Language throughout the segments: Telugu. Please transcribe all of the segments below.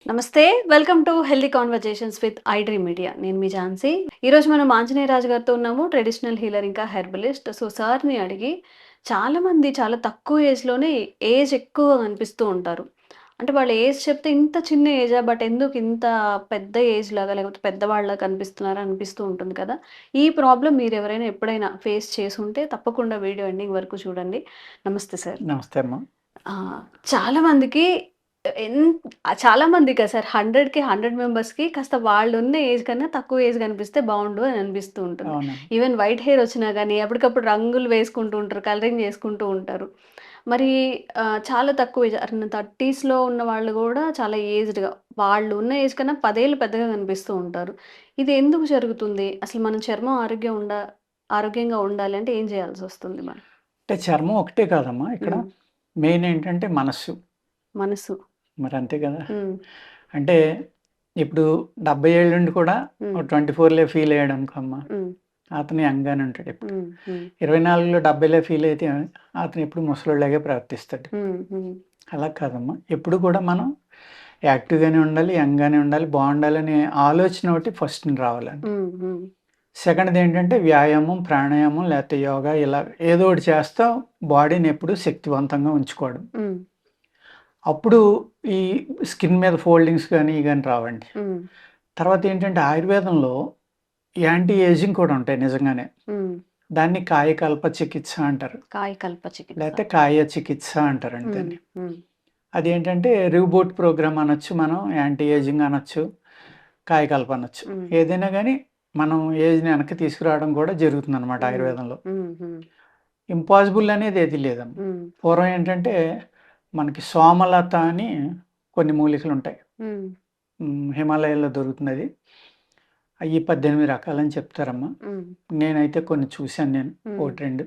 నమస్తే. Welcome to healthy conversations with iDream media. నేను మీ ఝాన్సీ. ఈరోజు మనం ఆంజనేయ రాజు గారితో ఉన్నాము. ట్రెడిషనల్ హీలర్ ఇంకా హెర్బలిస్ట్. సో, సార్‌ని అడిగి చాలామంది చాలా తక్కువ ఏజ్‌లోనే ఏజ్ ఎక్కువగా కనిపిస్తూ ఉంటారు. అంటే వాళ్ళ ఏజ్ చెప్తే ఇంత చిన్న ఏజా? బట్ ఎందుకు ఇంత పెద్ద ఏజ్‌లాగా లేకపోతే పెద్దవాళ్ళలా కనిపిస్తున్నారా అనిపిస్తూ ఉంటుంది కదా! ఈ ప్రాబ్లమ్ మీరెవరైనా ఎప్పుడైనా ఫేస్ చేసుంటే తప్పకుండా వీడియో ఎండింగ్ వరకు చూడండి. నమస్తే సార్. నమస్తే అమ్మ. ఆ! చాలా మందికి ఎన్ చాలా మందికా సార్ 100కి 100 మెంబర్స్‌కి కాస్త వాళ్ళున్న ఏజ్ కన్నా తక్కువ ఏజ్ కనిపిస్తే బావుండు అని అనిపిస్తూ ఉంటుంది. అవునండి. ఈవెన్ వైట్ హెయిర్ వచ్చినా గానీ అప్పటికప్పుడు రంగులు వేసుకుంటూ ఉంటారు. కలరింగ్ చేసుకుంటూ ఉంటారు. మరి చాలా తక్కువ ఏజ్ 30స్‌లో ఉన్న వాళ్ళు గూడా చాలా ఏజ్డ్‌గా వాళ్ళు ఉన్న ఏజ్ కన్నా 10 ఏళ్ళు పెద్దగా కనిపిస్తూ ఉంటారు. ఇది ఎందుకు జరుగుతుంది? అసలు మన చర్మం ఆరోగ్యంగా ఉండాలి అంటే ఏం చేయాల్సొస్తుంది మనం? అంటే చర్మం ఒకటే కాదమ్మా ఇక్కడ. హ్మ్. మెయిన్ ఏంటంటే మనస్సు. మనసు. మరి అంతే కదా! హ్మ్. అంటే ఇప్పుడు 70 ఏళ్ళుండి కూడా ఓ హ్మ్. 24లో ఫీల్ అయ్యాడనుకో అమ్మ, హ్మ్. అతను యంగ్‌గానే ఉంటాడు ఎప్పుడు. హ్మ్. హ్మ్. 24లో 70లో ఫీల్ అయితే అతను ఎప్పుడు ముసలోడిలాగే ప్రవర్తిస్తాడు. హ్మ్. హ్మ్. అలా కాదమ్మా. ఎప్పుడు కూడా మనం యాక్టివ్‌గానే ఉండాలి, యంగ్‌గానే ఉండాలి, బావుండాలనే ఆలోచన ఒకటి ఫస్ట్ రావాలండి. హ్మ్. హ్మ్. సెకండ్‌ది ఏంటంటే వ్యాయామం, ప్రాణాయామం లేకపోతే యోగా ఇలా ఏదో ఒకటి చేస్తా బాడీని ఎప్పుడు శక్తివంతంగా ఉంచుకోవడం. హ్మ్. అప్పుడు ఈ స్కిన్ మీద ఫోల్డింగ్స్ గాని, ఇయి గాని రావండి. హ్మ్. తర్వాత ఏంటంటే ఆయుర్వేదంలో యాంటీ ఏజింగ్ కూడా ఉంటాయి నిజంగానే. హ్మ్. దాన్ని కాయకల్ప చికిత్స అంటారు. కాయకల్ప చికిత్స. లేతే కాయ చికిత్స అంటారండి హ్మ్. దాన్ని. హ్మ్. అదేంటంటే రిబూట్ ప్రోగ్రామ్ అనొచ్చు మనం, యాంటీ ఏజింగ్ అనొచ్చు, కాయకల్ప అనొచ్చు. హ్మ్. ఏదైనా గాని మనం ఏజ్‌ని వెనక్కి తీసుకురావడం కూడా జరుగుతుందనమాట హ్మ్. ఆయుర్వేదంలో. హ్మ్. హ్మ్. ఇంపాసిబుల్ అనేది ఏది లేదమ్మ. హ్మ్. పూర్వం ఏంటంటే మనకి సోమలత అని కొన్ని మూలికలుంటాయి. హ్మ్. హిమాలయాల్లో దొరుకుతుందది. అయ్యి 18 రకాలని చెప్తారమ్మ. హ్మ్. నేనైతే కొన్ని చూసాను నేను. హ్మ్. 1, 2.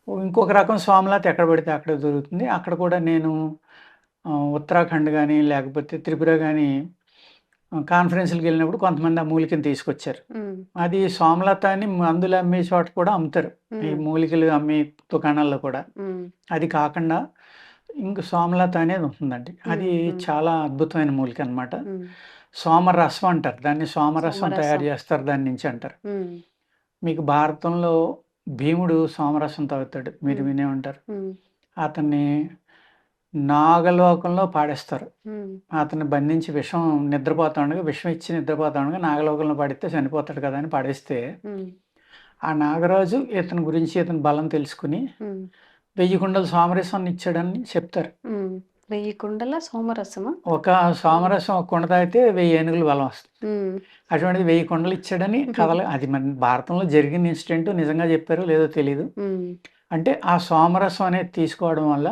ఇంకొక రకం సోమలత ఎక్కడ పడితే అక్కడ దొరుకుతుంది. అక్కడ కూడా నేను ఉత్తరాఖండ్ గాని, లేకపోతే త్రిపుర గాని కాన్ఫరెన్స్‌లకెళ్ళినప్పుడు కొంతమంది ఆ మూలికని తీసుకొచ్చారు. హ్మ్. అది సోమలత అని మందులు అమ్మే చోట కూడా అమ్ముతారు. ఈ హ్మ్. మూలికలు అమ్మే దుకాణాల్లో కూడా. హ్మ్. అది కాకుండా ఇంక సోమలత అనేది ఉంటుందండి. అది హ్మ్. హ్మ్. చాలా అద్భుతమైన మూలిక అనమాట. హ్మ్. సోమరసం అంటారు. దాన్ని సోమరసం తయారు సోమరసం. చేస్తారు దాని నుంచి అంటారు. హ్మ్. మీకు భారతంలో భీముడు సోమరసం తాగుతాడు. మీరు హ్మ్. వినే ఉంటారు. హ్మ్. అతన్ని నాగలోకంలో పాడేస్తారు. హ్మ్. అతన్ని బంధించి నిద్రపోతా ఉండగా విషం ఇచ్చి నిద్రపోతా ఉండగా నాగలోకంలో పడితే చనిపోతాడు కదా! అని పడేస్తే, హ్మ్. ఆ నాగరాజు ఇతని గురించి ఇతని బలం తెలుసుకొని హ్మ్. 1000 కుండల సోమరసాన్ని ఇచ్చాడని చెప్తారు. హ్మ్. 1000 కుండల సోమరసమా? ఒక హ్మ్. సోమరసం ఒక కుండ తాగితే 1000 ఏనుగుల బలం వస్తుంది. హ్మ్. అటువంటిది 1000 కుండలు ఇచ్చాడని కథలు అది మన భారతంలో జరిగిన ఇన్సిడెంట్ నిజంగా చెప్పారో లేదో తెలీదు. హ్మ్. అంటే ఆ సోమరసం అనేది తీసుకోవడం వల్ల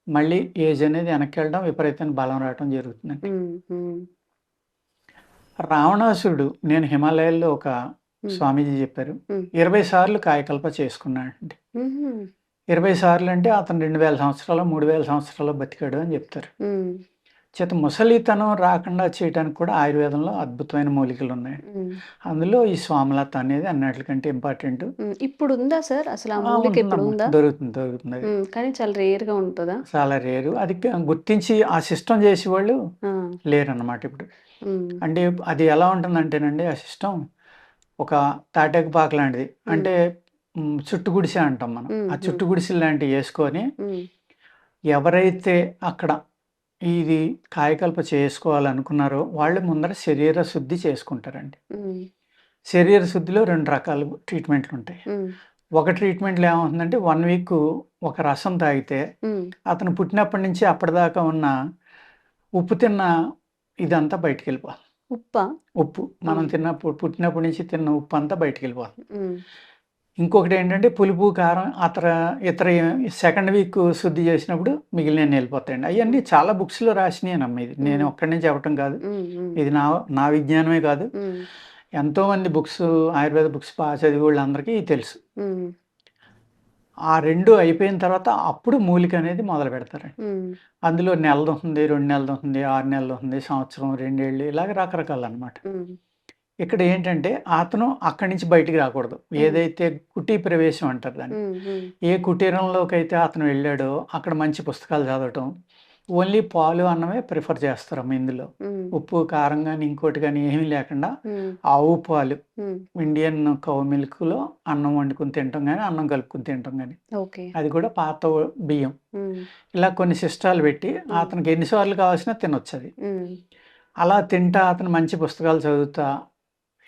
మళ్ళీ ఏజ్ అనేది వెనక్కెళ్ళడం, విపరీతమైన బలం రావటం జరుగుతుందండి. హ్మ్. హ్మ్. రావణాసురుడు నేను హిమాలయాల్లో ఒక హ్మ్. స్వామీజీ చెప్పారు. హ్మ్. 20 సార్లు కాయకల్ప చేసుకున్నాడండి. హుహు. 20 సార్లు అంటే అతను 2000 సంవత్సరాలో, 3000 సంవత్సరాలో బతికాడు అని చెప్తారు. హ్మ్. చేత ముసలితనం రాకుండా చేయటానికి కూడా ఆయుర్వేదంలో అద్భుతమైన మూలికలున్నాయి. హ్మ్. అందులో ఈ సోమలత అనేది అన్నిట్లికంటే ఇంపార్టెంటు. హ్మ్. ఇప్పుడుందా సార్? అసలు ఆ ఆ! మూలిక ఉంటుందమ్మా. ఇప్పుడుందా? దొరుకుతుందది. హ్మ్. కానీ చాలా రేర్‌గా ఉంటదా? చాలా రేరు. అది గుర్తించి ఆ సిస్టమ్ చేసేవాళ్ళు ఆ! లేరన్నమాట ఇప్పుడు. హ్మ్. అంటే అది ఎలా ఉంటుందంటేనండి ఆ సిస్టమ్ ఒక తాటాకు పాక లాంటిది. హ్మ్. అంటే చుట్టు గుడిసె అంటాం మనం. హ్మ్. ఆ హ్మ్. చుట్టు గుడిసెలు లాంటియేసుకొని హ్మ్. ఎవరైతే అక్కడ ఇది కాయకల్ప చేసుకోవాలనుకున్నారో వాళ్ళు ముందర శరీర శుద్ధి చేసుకుంటారండి. హ్మ్. శరీర శుద్ధిలో 2 రకాలు ట్రీట్‌మెంట్లుంటాయి. హ్మ్. ఒక ట్రీట్‌మెంట్‌లో ఏమవుతుందంటే 1 వీకు ఒక రసం తాగితే హ్మ్. అతను పుట్టినప్పటి నుంచి అప్పటిదాకా ఉన్న ఉప్పు తిన్న ఇదంతా బయటికెళ్ళిపోతుంది. ఉప్పా? ఉప్పు. ఆ! మనం పుట్టినప్పటి నుంచి తిన్న ఉప్పంతా బయటికెళ్ళిపోతుంది. హ్మ్. ఇంకొకటేంటంటే పులుపు, కారం ఇతర సెకండ్ వీక్ శుద్ధి చేసినప్పుడు మిగిలినయన్ని ఎళ్ళిపోతాయండి. అయన్నీ హ్మ్. చాలా బుక్స్‌లో రాసినయేనమ్మా ఇది. నేను హ్మ్. ఒక్కడినే చెప్పటం కాదు. హ్మ్. హ్మ్. ఇది నా విజ్ఞానమే కాదు. హ్మ్. ఎంతోమంది ఆయుర్వేద బుక్స్ చదివోళ్ళందరికీ తెలుసు. హ్మ్. ఆ 2 అయిపోయిన తర్వాత అప్పుడు మూలికనేది మొదలుపెడతారండి. హ్మ్. అందులో నెలదుంటుంది, 2 నెలదుంటుంది, 6 నెలదుంటుంది, సంవత్సరం, 2 ఏళ్ళు ఇలాగ రకరకాలనమాట. హ్మ్. ఇక్కడ ఏంటంటే అతను అక్కడి నుంచి బయటికి రాకూడదు. హ్మ్. ఏదైతే కుటీ ప్రవేశం అంటారు దాన్ని. హ్మ్. హ్మ్. ఏ కుటీరంలోకైతే అతను వెళ్ళాడో అక్కడ మంచి పుస్తకాలు చదవటం, ఓన్లీ పాలు, అన్నమే ప్రిఫర్ చేస్తారమ్మ ఇందులో. హ్మ్. ఉప్పు, కారం గాని, ఇంకోటి గాని ఏమీ లేకుండా హ్మ్. ఆవు పాలు, హ్మ్. ఇండియన్ కౌ మిల్క్‌లో అన్నం వండుకొని తినటం గాని, అన్నం కలుపుకొని తినటం గాని. ఓకే. అది కూడా పాత బియ్యం. హ్మ్. ఇలా కొన్ని సిస్టాలు పెట్టి హ్మ్. అతనికి ఎన్ని సార్లు కావాల్సినా తినొచ్చది. హ్మ్. అలా తింటా అతను మంచి పుస్తకాలు చదువుతా,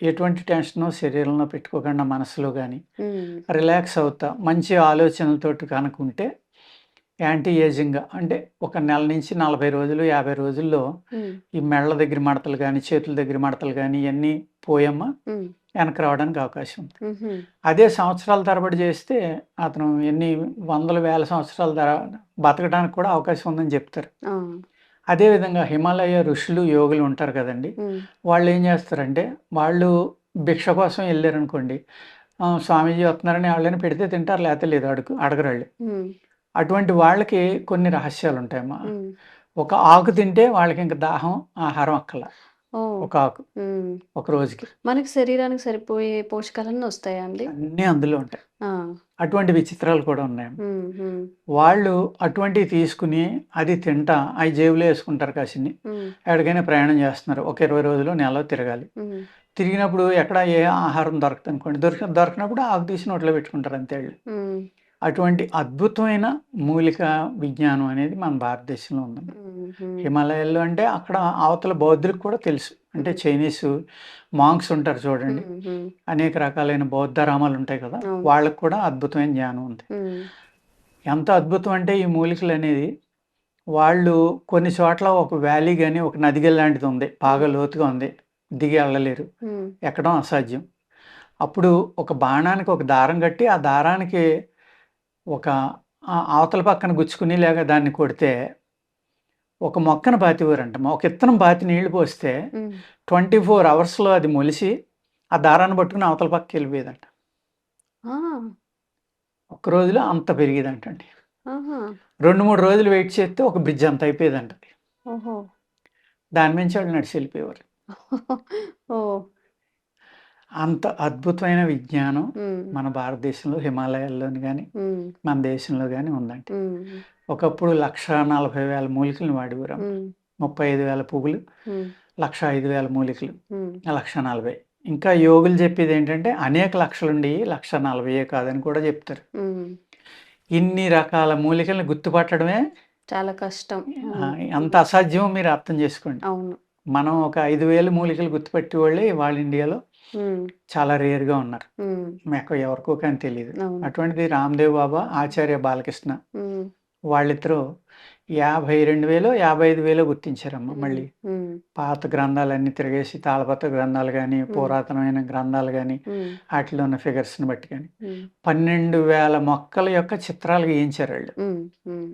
ఎటువంటి టెన్షను శరీరంలో పెట్టుకోకుండా మనసులో గాని, హ్మ్. రిలాక్స్ అవుతా, మంచి ఆలోచనలతోటి కనుకుంటే యాంటీ ఏజింగ్‌గా అంటే ఒక నెల నుంచి 40 రోజులు, 50 రోజుల్లో హ్మ్. ఈ మెడల దగ్గర మడతలు గాని, చేతుల దగ్గర మడతలు గాని ఇయన్నీ పోయమ్మ హ్మ్. వెనక్కి రావడానికి అవకాశం ఉంది. హుహు. అదే సంవత్సరాల తరబడి చేస్తే అతను ఎన్ని వందల, వేల సంవత్సరాల బతకడానికి కూడా అవకాశం ఉందని చెప్తారు. ఆ! అదే విధంగా హిమాలయ ఋషులు, యోగులు ఉంటారు కదండీ! హ్మ్. వాళ్ళేం చేస్తారంటే, వాళ్ళు భిక్ష కోసం ఎళ్లారనుకోండి, స్వామీజీ వస్తున్నారని ఎవళ్ళైనా పెడితే తింటారు, లేతే లేదు అడగరాళ్ళు. హ్మ్. అటువంటి వాళ్ళకి కొన్ని రహస్యాలుంటాయమ్మా. హ్మ్. ఒక ఆకు తింటే వాళ్ళకింక దాహం, ఆహారం అక్కర్ల. ఓహ్! ఒక ఆకు హ్మ్. ఒక రోజుకి. మనకి శరీరానికి సరిపోయే పోషకాలన్నీ వస్తాయా అండి? అన్నీ అందులో ఉంటాయి. ఆ! అటువంటి విచిత్రాలు కూడా ఉన్నాయమ్మ. హ్మ్. హ్మ్. వాళ్ళు అటువంటివి తీసుకుని అది తింటా అయి జేబులో యేసుకుంటారు కాసిన్ని. హ్మ్. ఎక్కడికైనా ప్రయాణం చేస్తున్నారు. ఒక 20 రోజులో, నెలో తిరగాలి. హ్మ్. తిరిగినప్పుడు ఎక్కడ ఏ ఆహారం దొరకదనుకోండి. దొరకనప్పుడు ఆకు తీసి నోట్లో పెట్టుకుంటారు అంతే ఆళ్ళు. హ్మ్. అటువంటి అద్భుతమైన మూలిక విజ్ఞానం అనేది మన భారతదేశంలో ఉందండి. హ్మ్. హ్మ్. హిమాలయాల్లో అంటే అక్కడ అవతల బౌద్ధులకు కూడా తెలుసు. అంటే హ్మ్. చైనీసు మాంక్స్ ఉంటారు చూడండి. హ్మ్. హ్మ్. అనేక రకాలైన బౌద్ధరామాలు ఉంటాయి కదా! అవును. వాళ్ళకి కూడా అద్భుతమైన జ్ఞానం ఉంది. హ్మ్. ఎంత అద్భుతం అంటే ఈ మూలికలనేది వాళ్ళు కొన్ని చోట్ల ఒక వ్యాలీ గాని, ఒక నదిగ లాంటిది ఉంది. హ్మ్. బాగా లోతుగా ఉంది. దిగి ఎళ్ళలేరు. హ్మ్. ఎక్కడం అసాధ్యం. అప్పుడు ఒక బాణానికి ఒక దారం కట్టి, ఆ దారానికి ఒక అవతల పక్కన గుచ్చుకుని లేక దాన్ని కొడితే, ఒక మొక్కను పాతివారంట. ఒక ఇత్తనం పాతి నీళ్లు పోస్తే హ్మ్. 24 అవర్స్‌లో అది మొలిసి, ఆ దారాన్ని పట్టుకొని అవతల పక్కకెళ్ళిపోయేదంట. ఆ! ఒక్క రోజులో అంత పెరిగేదంటండి. ఆహా! 2, 3 రోజులు వెయిట్ చేస్తే ఒక బ్రిడ్జ్ అంత అయిపోయేదంటది. ఓహో! దాని మించి ఆళ్ళు నడిచెళ్ళిపోయేవారు. ఓహ్! అంత అద్భుతమైన విజ్ఞానం హ్మ్. మన భారతదేశంలో హిమాలయాల్లోని గాని, హ్మ్. మన దేశంలో గాని ఉందండి. హ్మ్. ఒకప్పుడు 1,40,000 మూలికలను వాడేవారమ్మ. హ్మ్. 35,000 పువ్వులు, హ్మ్. 1,05,000 మూలికలు, హ్మ్. 1,40,000. ఇంకా యోగులు చెప్పేదేంటంటే అనేక లక్షలుండేయి, 1,40,000 కాదని కూడా చెప్తారు. హ్మ్. ఇన్ని రకాల మూలికలను గుర్తుపట్టడమే చాలా కష్టం. హ్మ్. ఎంత అసాధ్యమో మీరు అర్థం చేసుకోండి. అవును. మనం ఒక 5,000 మూలికలు గుర్తుపట్టేవాళ్ళే ఇవాళ ఇండియాలో హ్మ్. చాలా రేర్‌గా ఉన్నారు. హ్మ్. ఎవరికో కానీ తెలీదు. అవును. అటువంటిది రామ్‌దేవ్ బాబా, ఆచార్య బాలకృష్ణ హ్మ్. వాళ్ళిద్దరూ 52,000 55,000 గుర్తించారమ్మ హ్మ్. మళ్ళీ. హ్మ్. పాత గ్రంథాలన్నీ తిరగేసి తాళపత్ర గ్రంథాలు గాని, హ్మ్. పురాతనమైన గ్రంథాలు గాని, హ్మ్. ఆటిలో ఉన్న ఫిగర్స్‌ని బట్టి గాని. హ్మ్. 12,000 మొక్కల యొక్క చిత్రాలు గీయించారాళ్ళు. హ్మ్. హ్మ్.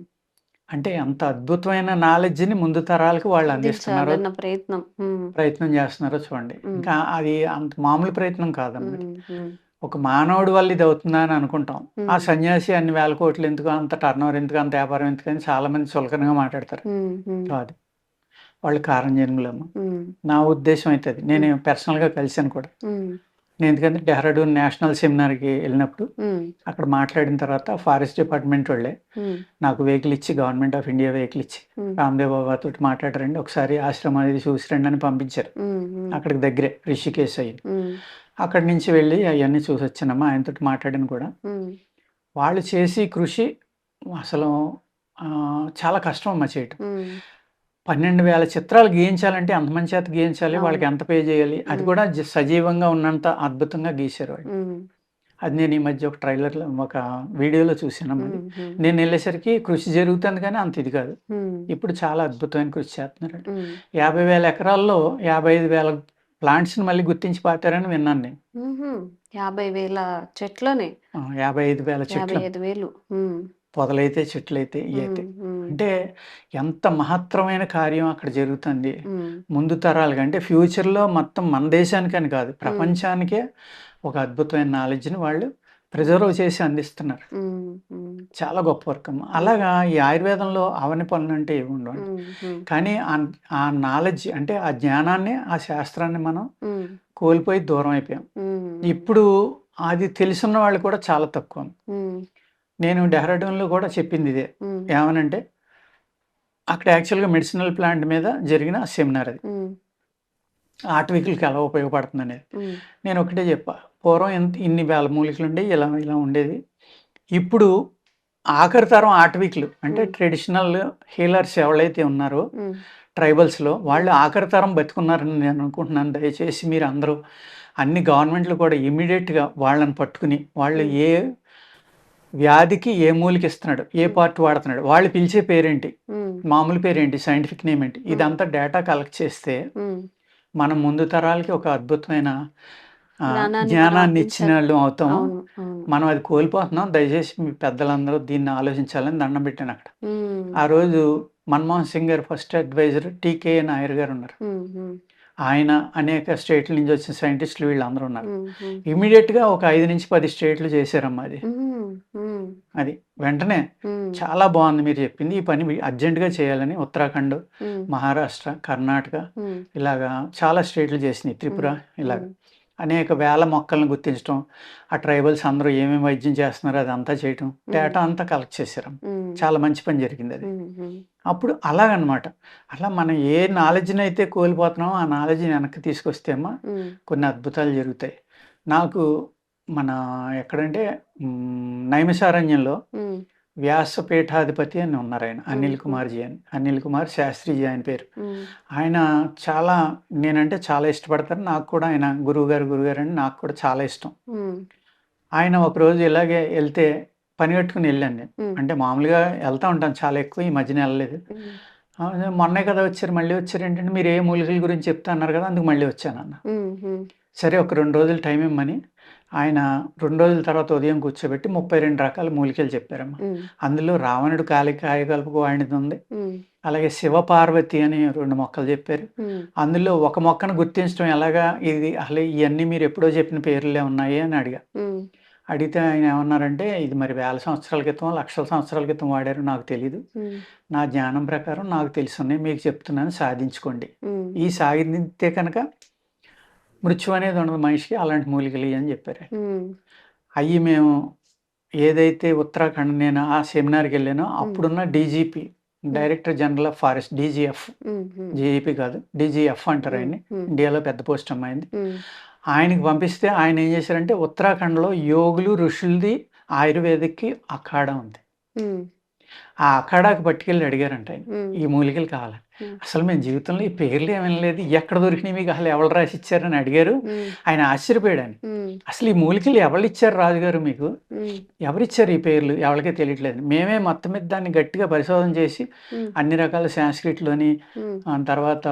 అంటే అంత అద్భుతమైన నాలెడ్జ్‌ని ముందు తరాలకు వాళ్ళు అందిస్తున్నారో, అందించాలన్న ప్రయత్నం. హ్మ్. ప్రయత్నం చేస్తున్నారో చూడండి. హ్మ్. ఇంకా అది అంత మామూలు ప్రయత్నం కాదమ్మ అది. హ్మ్. హ్మ్. ఒక మానవుడి వల్ల ఇది అవుతుందా అని అనుకుంటాం. ఆ హ్మ్. సన్యాసి అన్ని వేల కోట్లు ఎందుకు, అంత టర్నోవర్ ఎందుకు, అంత వ్యాపారం ఎందుకని చాలామంది చులకనగా మాట్లాడతారు. హ్మ్. హ్మ్. కాదు. వాళ్ళు కారణజన్ములమ్మ. హ్మ్. నా ఉద్దేశ్యం అయితే అది. హ్మ్. నేను పర్సనల్‌గా కలిసాను కూడా. హ్మ్. నేను ఎందుకంటే డెహ్రాడూన్ నేషనల్ సెమినార్‌కి ఎళ్ళినప్పుడు హ్మ్. అక్కడ మాట్లాడిన తర్వాత ఫారెస్ట్ డిపార్ట్‌మెంట్ వాళ్ళే హ్మ్. నాకు వెహికల్ ఇచ్చి, గవర్నమెంట్ ఆఫ్ ఇండియా వెహికల్ ఇచ్చి, హ్మ్. రామ్‌దేవ్ బాబాతోటి మాట్లాడరండి. ఒకసారి ఆశ్రమం అది చూసి రండి అని పంపించారు. హ్మ్. హ్మ్. అక్కడికి దగ్గరే రిషికేశ్ అయ్యి. హ్మ్. అక్కడి నుంచి వెళ్ళి అయన్నీ చూసొచ్చానమ్మా. ఆయనతోటి మాట్లాడాను కూడా. హ్మ్. వాళ్ళు చేసి కృషి అసలు చాలా కష్టం అమ్మా చేయటం. హ్మ్. 12,000 చిత్రాలు గీయించాలంటే ఎంతమంది చేత గీయించాలి? అవును. వాళ్ళకి ఎంత పే చేయాలి? అది హ్మ్. కూడా సజీవంగా ఉన్నంత అద్భుతంగా గీశారు వాళ్ళు. హ్మ్. అది నేను ఈ మధ్య ఒక వీడియోలో చూసానమ్మా అది. హ్మ్. హ్మ్. నేనెళ్ళేసరికి కృషి జరుగుతుంది కానీ అంత ఇది కాదు. హ్మ్. ఇప్పుడు చాలా అద్భుతమైన కృషి చేస్తున్నారండి. హ్మ్. 50,000 ఎకరాల్లో 55,000 ప్లాంట్స్‌ని మళ్ళీ గుర్తించి పాతారని విన్నాను నేను. హుహు. 50,000 చెట్లని. 55,000 చెట్లు. 55,000. హ్మ్. పొదలైతే, చెట్లయితే, హ్మ్. ఇయైతే. హ్మ్. అంటే ఎంత మహత్తరమైన కార్యం అక్కడ జరుగుతుంది. హ్మ్. ముందు తరాలకి అంటే ఫ్యూచర్‌లో మొత్తం మన దేశానికని కాదు, హ్మ్. ప్రపంచానికే ఒక అద్భుతమైన నాలెడ్జ్‌ని వాళ్ళు ప్రిజర్వ్ చేసి అందిస్తున్నారు. హ్మ్. హ్మ్. చాలా గొప్ప వర్క్ అమ్మ. హ్మ్. అలాగా ఈ ఆయుర్వేదంలో అవని పనులంటే ఏమి ఉండవండి. హ్మ్. హ్మ్. కానీ ఆ నాలెడ్జ్ అంటే ఆ జ్ఞానాన్ని, ఆ శాస్త్రాన్ని మనం హ్మ్. కోల్పోయి దూరం అయిపోయాం. హ్మ్. ఇప్పుడు అది తెలుసున్న వాళ్ళు కూడా చాలా తక్కువ. హ్మ్. నేను డెహ్రాడూన్‌లో కూడా చెప్పింది ఇదే. హ్మ్. ఏమనంటే అక్కడ యాక్చువల్‌గా మెడిసినల్ ప్లాంట్ మీద జరిగిన సెమినార్ అది. హ్మ్. ఆటవికులకి ఎలా ఉపయోగపడుతుందనేది. హ్మ్. నేను ఒకటే చెప్పా. పూర్వం ఇన్ని వేల మూలికలుండేయి. ఇలా ఇలా ఉండేది. ఇప్పుడు ఆఖరి తరం ఆటవికులు అంటే హ్మ్. ట్రెడిషనల్ హీలర్స్ ఎవరైతే ఉన్నారో హ్మ్. ట్రైబల్స్‌లో వాళ్ళు ఆఖరి తరం బతికున్నారని నేను అనుకుంటున్నాను. దయచేసి మీరందరూ అన్ని గవర్నమెంట్‌లు కూడా ఇమ్మీడియేట్‌గా వాళ్ళని పట్టుకుని వాళ్ళు హ్మ్. ఏ వ్యాధికి ఏ మూలిక ఇస్తున్నాడు, ఏ హ్మ్. పార్ట్ వాడుతున్నాడు, వాళ్ళు పిలిచే పేరేంటి, హ్మ్. మామూలు పేరేంటి, సైంటిఫిక్ నేమ్ ఏంటి, హ్మ్. ఇదంతా డేటా కలెక్ట్ చేస్తే హ్మ్. మనం ముందు తరాలకి ఒక అద్భుతమైన జ్ఞానాన్ని మనం జ్ఞానాన్ని అందించాలి. ఇచ్చినోళ్ళం అవుతాం. అవును. అవును. మనం అది కోల్పోతున్నాం. దయచేసి మీ పెద్దలందరూ దీన్ని ఆలోచించాలని దండం పెట్టానక్కడ. హ్మ్. ఆ రోజు మన్మోహన్ సింగ్ గారు ఫస్ట్ అడ్వైజర్ టీకే నాయర్ గారున్నారు. హ్మ్. హ్మ్. ఆయన అనేక స్టేట్‌ల నుంచి వచ్చిన సైంటిస్టులు వీళ్ళందరూ ఉన్నారు. హ్మ్. హ్మ్. ఇమ్మీడియేట్‌గా ఒక 5-10 స్టేట్‌లు చేశారమ్మా అది. హ్మ్. హ్మ్. అది. వెంటనే హ్మ్. చాలా బావుంది మీరు చెప్పింది. ఈ పని అర్జెంట్‌గా చేయాలని ఉత్తరాఖండ్, హ్మ్. మహారాష్ట్ర, కర్ణాటక హ్మ్. ఇలాగా చాలా స్టేట్‌లు చేసినాయి. త్రిపుర హ్మ్. ఇలాగ. హ్మ్. అనేక వేల మొక్కలను గుర్తించటం, ఆ ట్రైబల్స్ అందరూ ఏమేమి వైద్యం చేస్తున్నారో అదంతా చేయటం, హ్మ్. డేటా అంతా కలెక్ట్ చేశారమ్మ. హ్మ్. చాలా మంచి పని జరిగిందది. హ్మ్. హ్మ్. అప్పుడు అలాగనమాట. అలా మనం ఏ నాలెడ్జ్‌నైతే కోల్పోతున్నామో ఆ నాలెడ్జ్‌ని వెనక్కి తీసుకొస్తే అమ్మ హ్మ్. కొన్ని అద్భుతాలు జరుగుతాయి. నాకు మన ఎక్కడంటే నైమిషారణ్యంలో హ్మ్. వ్యాసపీఠాధిపతి అని ఉన్నారాయన. హ్మ్. అనిల్ హ్మ్. కుమార్‌జీ అని. అనిల్ కుమార్ శాస్త్రిజీ ఆయన పేరు. హ్మ్. ఆయన చాలా నేనంటే చాలా ఇష్టపడతారు. నాకు కూడా ఆయన గురువుగారు అని నాకు కూడా చాలా ఇష్టం. హ్మ్. ఆయన ఒకరోజు ఇలాగే ఎళ్తే పని కట్టుకొని ఎళ్ళాను నేను. హ్మ్. అంటే మామూలుగా ఎళ్తా ఉంటాను చాలా ఎక్కువ. ఈ మధ్యన ఎళ్ళలేదు. హ్మ్. మొన్నే కదా వచ్చారు మళ్ళీ వచ్చారేంటంటే మీరు ఏ మూలికల గురించి చెప్తా అన్నారు కదా! అందుకు మళ్ళీ వచ్చానన్న. హ్మ్. హ్మ్. సరే ఒక 2 రోజులు టైం ఇమ్మని ఆయన 2 రోజుల తర్వాత ఉదయం కూర్చోబెట్టి 32 రకాల మూలికలు చెప్పారమ్మ. హ్మ్. అందులో రావణుడు కాయకల్పకు వాడినదుంది. హ్మ్. అలాగే శివపార్వతి అని 2 మొక్కలు చెప్పారు. హ్మ్. అందులో ఒక మొక్కను గుర్తించడం ఎలాగా ఇది అసలు ఇయన్నీ మీరు ఎప్పుడో చెప్పిన పేర్లే ఉన్నాయి అని అడిగా. హ్మ్. అడిగితే ఆయన ఏమన్నారంటే, "ఇది మరి వేల సంవత్సరాల క్రితం, లక్షల సంవత్సరాల క్రితం వాడారో నాకు తెలీదు. హ్మ్. నా జ్ఞానం ప్రకారం నాకు తెలిసున్నయి మీకు చెప్తున్నాను సాధించుకోండి. హ్మ్. ఈ సాధింతే కనుక మృత్యు అనేది ఉండదు మనిషికి అలాంటి మూలికలియి" అని చెప్పారు. హ్మ్. అయ్యి మేము ఏదైతే ఉత్తరాఖండ్ నేను ఆ సెమినార్‌కెళ్ళానో హ్మ్. అప్పుడున్న డీజీపీ హ్మ్. డైరెక్టర్ జనరల్ ఆఫ్ ఫారెస్ట్ డీజీఎఫ్, హ్మ్. హ్మ్. జీఈపీ కాదు డీజీఎఫ్ అంటారు హ్మ్. ఆయన్ని. హ్మ్. ఇండియాలో పెద్ద పోస్ట్ అమ్మా ఆయనది. హ్మ్. ఆయనకి పంపిస్తే ఆయన ఏం చేశారంటే ఉత్తరాఖండ్‌లో యోగులు, ఋషులది ఆయుర్వేదిక్‌కి అఖాడా ఉంది. హ్మ్. ఆ అఖాడాకి పట్టుకెళ్ళి అడిగారంట ఆయన. హ్మ్. ఈ మూలికలు కావాలని. హ్మ్. అసలు మేము జీవితంలో ఈ పేర్లు ఏం వినలేదు. ఎక్కడ దొరికినయి మీకు అసలు ఎవరు రాసిచ్చారని అడిగారు. హ్మ్. ఆయన ఆశ్చర్యపోయాడాయన. హ్మ్. అసలు ఈ మూలికలు ఎవళ్ళిచ్చారు రాజుగారు మీకు? హ్మ్. ఎవరిచ్చారు ఈ పేర్లు? ఎవరికీ తెలియట్లేదు. మేమే మొత్తం మీద దాన్ని గట్టిగా పరిశోధన చేసి హ్మ్. అన్ని రకాల సాంస్క్రిట్‌లోని హ్మ్. తర్వాత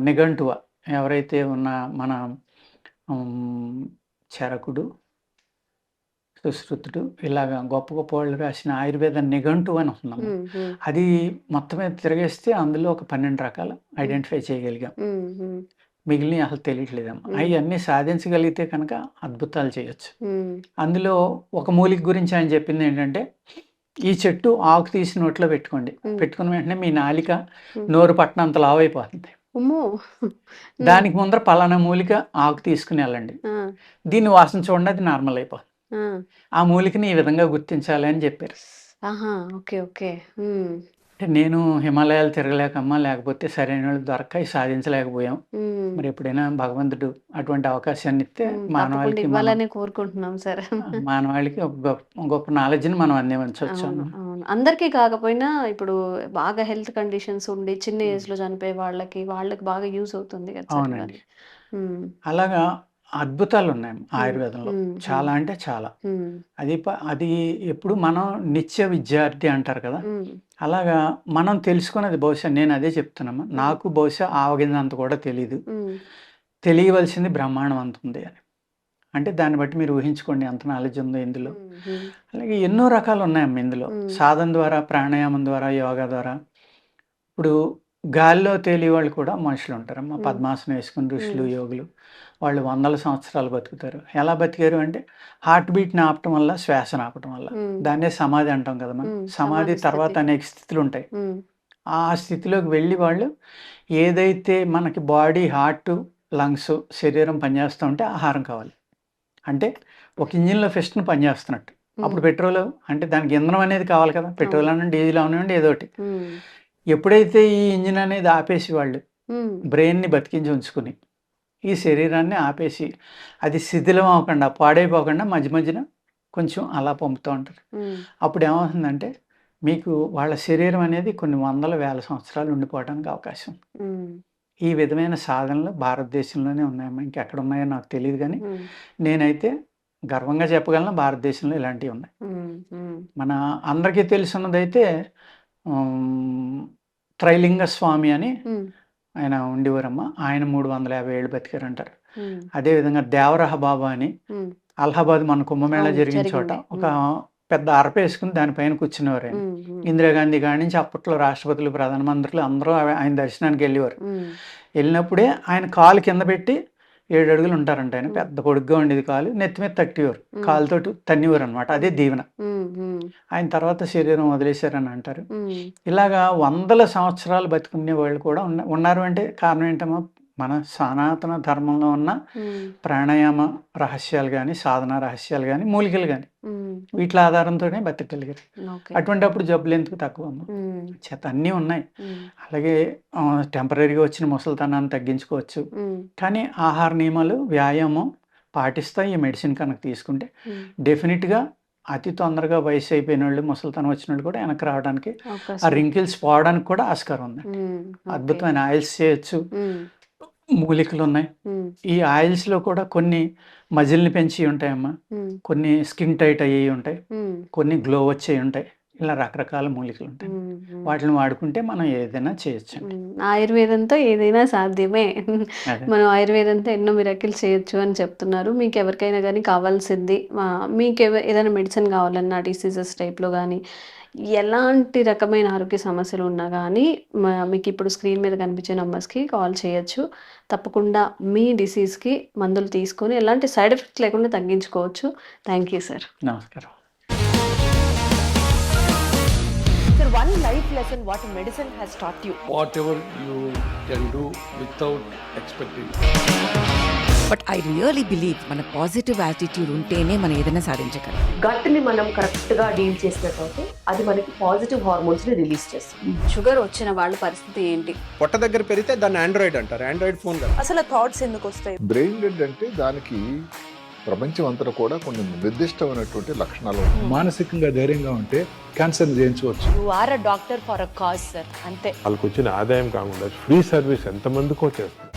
నిఘంటువ ఎవరైతే ఉన్న మన హ్మ్, చరకుడు, సుశ్రుతుడు ఇలాగ గొప్ప గొప్ప వాళ్ళు రాసిన ఆయుర్వేద నిఘంటువు అని ఉందమ్మ. హ్మ్. హ్మ్. అది మొత్తం మీద తిరగేస్తే అందులో ఒక 12 రకాలు హ్మ్. ఐడెంటిఫై చేయగలిగాం. హ్మ్. హ్మ్. మిగిలినయి అసలు తెలియట్లేదమ్మ. హ్మ్. అయన్నీ సాధించగలిగితే కనుక అద్భుతాలు చేయొచ్చు. హ్మ్. అందులో ఒక మూలిక గురించి ఆయన చెప్పిందేంటంటే, ఈ చెట్టు ఆకు తీసి నోట్లో పెట్టుకోండి. హ్మ్. పెట్టుకున్న వెంటనే మీ నాలిక హ్మ్. నోరు పట్టనంత లావైపోతుంది. అమ్మో! హ్మ్. దానికి ముందర పలానా మూలిక ఆకు తీసుకొని ఎళ్ళండి. ఆ! దీన్ని వాసన చూడండి అది నార్మల్ అయిపోతుంది. ఆ! ఆ మూలికని ఈ విధంగా గుర్తించాలి అని చెప్పారు. ఆహా! ఓకే. ఓకే. హ్మ్. అంటే నేను హిమాలయాలు తిరగలేకమ్మా లేకపోతే సరైనోళ్ళు దొరక్క ఇయి సాధించలేకపోయాం. హ్మ్. మరి ఎప్పుడైనా భగవంతుడు అటువంటి అవకాశాన్ని ఇస్తే హ్మ్. తప్పకుండా మానవాళికి మనం ఇవ్వాలనే కోరుకుంటున్నాం సార్. మానవాళికి ఒక గొప్ప గొప్ప నాలెడ్జ్‌ని మనం అందించొచ్చు అవును. అన్న. అవును. అందరికీ కాకపోయినా ఇప్పుడు బాగా హెల్త్ కండిషన్స్ ఉండి చిన్న హ్మ్. ఏజ్‌లో చనిపోయే వాళ్ళకి బాగా యూజ్ అవుతుంది కదా సార్ అవునండి. ఇవన్నీ. హ్మ్. అలాగా అద్భుతాలున్నాయి హ్మ్. ఆయుర్వేదంలో. హ్మ్. హ్మ్. చాలా అంటే చాలా. హ్మ్. అది ఎప్పుడు మనం నిత్య విద్యార్థి అంటారు కదా! హ్మ్. అలాగా మనం తెలుసుకున్నది బహుశా నేనదే చెప్తున్నామ్మా. హ్మ్. నాకు బహుశా ఆవగింజంత కూడా తెలీదు. హ్మ్. తెలియవలసింది బ్రహ్మాండం అంతుంది అని. అంటే దాన్ని బట్టి మీరు ఊహించుకోండి ఎంత నాలెడ్జ్ ఉందో ఇందులో. హ్మ్. హ్మ్. అలాగే ఎన్నో రకాలున్నాయమ్మ ఇందులో. హ్మ్. సాధన ద్వారా, ప్రాణాయామం ద్వారా, యోగా ద్వారా. ఇప్పుడు గాలిలో తేలేవాళ్ళు కూడా మనుషులుంటారమ్మ. హ్మ్. పద్మాసనం వేసుకుని ఋషులు, హ్మ్. యోగులు. వాళ్ళు వందల సంవత్సరాలు బతుకుతారు. ఎలా బతికారు అంటే హార్ట్ బీట్‌ని ఆపటం వల్ల, శ్వాసను ఆపటం వల్ల. హ్మ్. దాన్నే సమాధి అంటాం కదా మనం. హ్మ్. సమాధి సమాధి తర్వాత స్థితి. అనేక స్థితులుంటాయి. హ్మ్. ఆ స్థితిలోకి వెళ్ళి వాళ్ళు ఏదైతే మనకి బాడీ, హార్టు, లంగ్స్, శరీరం పనిచేస్తా ఉంటే ఆహారం కావాలి. అంటే ఒక ఇంజిన్‌లో పిస్టన్ పనిచేస్తున్నట్టు. హ్మ్. అప్పుడు పెట్రోలు అంటే దానికి ఇంధనం అనేది కావాలి కదా! పెట్రోల్ అవును. అన్నా, డీజిల్ అవనివ్వండి ఏదోటి. హ్మ్. ఎప్పుడైతే ఈ ఇంజిన్ అనేది ఆపేసి వాళ్ళు హ్మ్. బ్రెయిన్‌ని బతికించి ఉంచుకుని, ఈ శరీరాన్ని ఆపేసి, అది శిథిలం అవ్వకుండా, పాడైపోకుండా మధ్య మధ్యన కొంచెం అలా పంపుతూ ఉంటారు. హ్మ్. అప్పుడేమవుతుందంటే, మీకు వాళ్ళ శరీరం అనేది కొన్ని వందల, వేల సంవత్సరాలు ఉండిపోవడానికి అవకాశం ఉంది. హ్మ్. ఈ విధమైన సాధనలు భారతదేశంలోనే ఉన్నాయమ్మా. ఇంకెక్కడున్నాయో నాకు తెలీదు గానీ, హ్మ్. నేనైతే గర్వంగా చెప్పగలను భారతదేశంలో ఇలాంటివి ఉన్నాయి. హ్మ్. హ్మ్. మన అందరికీ తెలిసున్నదైతే హ్మ్, త్రైలింగ స్వామి అని హ్మ్. ఆయన ఉండేవారమ్మ. ఆయన 350 ఏళ్ళు బతికారంటారు. హ్మ్. అదేవిధంగా దేవరహ బాబా అని హ్మ్. అలహాబాద్ మన కుంభమేళా అవును. జరిగిన చోట జరిగింది. ఒక హ్మ్. పెద్ద అరపేసుకొని దానిపైన కూర్చునేవారాయన. హ్మ్. హ్మ్. ఇందిరాగాంధీ కాడి నుంచి అప్పట్లో రాష్ట్రపతులు, ప్రధానమంత్రులు అందరూ ఆయన దర్శనానికి వెళ్ళేవారు. హ్మ్. వెళ్ళినప్పుడే ఆయన కాలు కింద పెట్టి 7 అడుగులు ఉంటారంట ఆయన. హ్మ్. పెద్ద పొడుగ్గా ఉండేది కాలు. నెత్తి మీద తట్టేవారు. హ్మ్. కాలుతోటి తన్నేవారనమాట. అదే దీవెన. హ్మ్. హ్మ్. ఆయన తర్వాత శరీరం వదిలేశారని అంటారు. హ్మ్. ఇలాగా వందల సంవత్సరాలు బతికునే వాళ్ళు కూడా ఉన్నారు అంటే కారణం ఏంటమ్మా? మన సనాతన ధర్మంలో ఉన్న హ్మ్. ప్రాణాయామ రహస్యాలు గాని, సాధన రహస్యాలు గాని, మూలికలు గాని హ్మ్. వీట్ల ఆధారంతోనే బతకగలిగారు. ఓకే. అటువంటప్పుడు జబ్బులెందుకు తక్కువమ్మ? హ్మ్. చేత అన్నీ ఉన్నాయి. హ్మ్. అలాగే టెంపరరీగా వచ్చిన ముసలితనాన్ని తగ్గించుకోవచ్చు. హ్మ్. కానీ ఆహార నియమాలు, వ్యాయామం పాటిస్తా ఈ మెడిసిన్ కనుక తీసుకుంటే హ్మ్. డెఫినిట్‌గా అతి తొందరగా వయసు అయిపోయినోళ్ళు, ముసలితనం వచ్చినోళ్ళు కూడా వెనక్కి రావడానికి, ఆ అవకాశం. రింకిల్స్ పోవడానికి కూడా ఆస్కారం ఉందండి. హ్మ్. ఓకే. అద్భుతమైన ఆయిల్స్ చేయొచ్చు. హ్మ్. మూలికలున్నాయి. హ్మ్. ఈ ఆయిల్స్‌లో కూడా కొన్ని మజిల్‌ని పెంచేయి ఉంటాయమ్మా. హ్మ్. కొన్ని స్కిన్ టైట్ అయ్యేయి ఉంటాయి. హ్మ్. కొన్ని గ్లో వచ్చేయి ఉంటాయి. ఇలా రకరకాల మూలికలుంటాయి. హ్మ్. హ్మ్. వాటిని వాడుకుంటే మనం ఏదైనా చేయొచ్చండి. హ్మ్. ఆయుర్వేదంతో ఏదైనా సాధ్యమే. అదే. మనం ఆయుర్వేదంతో ఎన్నో మిరకిల్స్ చేయొచ్చు అని చెప్తున్నారు. మీకెవరికైనా గానీ కావాల్సింది ఏదైనా మెడిసిన్ కావాలన్నా డిసీజెస్ టైప్‌లో గానీ, ఎలాంటి రకమైన ఆరోగ్య సమస్యలు ఉన్నా గానీ, మీకిప్పుడు స్క్రీన్ మీద కనిపించే నంబర్స్‌కి కాల్ చేయొచ్చు. తప్పకుండా మీ డిసీజ్‌కి మందులు తీసుకొని ఎలాంటి సైడ్ ఎఫెక్ట్స్ లేకుండా తగ్గించుకోవచ్చు. Thank you sir. నమస్కారం. Sir, one life lesson what medicine has taught you. whatever you can do without expecting. But I really believe మన పాజిటివ్ యాటిట్యూడ్ ఉంటేనే మనం ఏదైనా సాధించగలం. గట్ని మనం కరెక్ట్గా డీల్ చేసినట్లయితే అది మనకి పాజిటివ్ హార్మోన్స్ని రిలీజ్ చేస్తుంది. షుగర్ వచ్చిన వాళ్ళ పరిస్థితి ఏంటి? పొట్ట దగ్గర పెరిగితే దాన్ని ఆండ్రాయిడ్ అంటారు. ఆండ్రాయిడ్ ఫోన్ కదా. అసలు థాట్స్ ఎందుకు వస్తాయి? బ్రెయిన్ డెడ్ అంటే దానికి ప్రపంచం అంతా కూడా కొన్ని నిర్దిష్టమైనటువంటి లక్షణాలు ఉంటాయి. మానసికంగా ధైర్యంగా ఉంటే క్యాన్సర్ జయించవచ్చు. You are a doctor for a cause sir, అంతే. వాళ్ళకి వచ్చిన ఆదాయం కాకుండా ఫ్రీ సర్వీస్ ఎంతమందికో చేస్తుంది.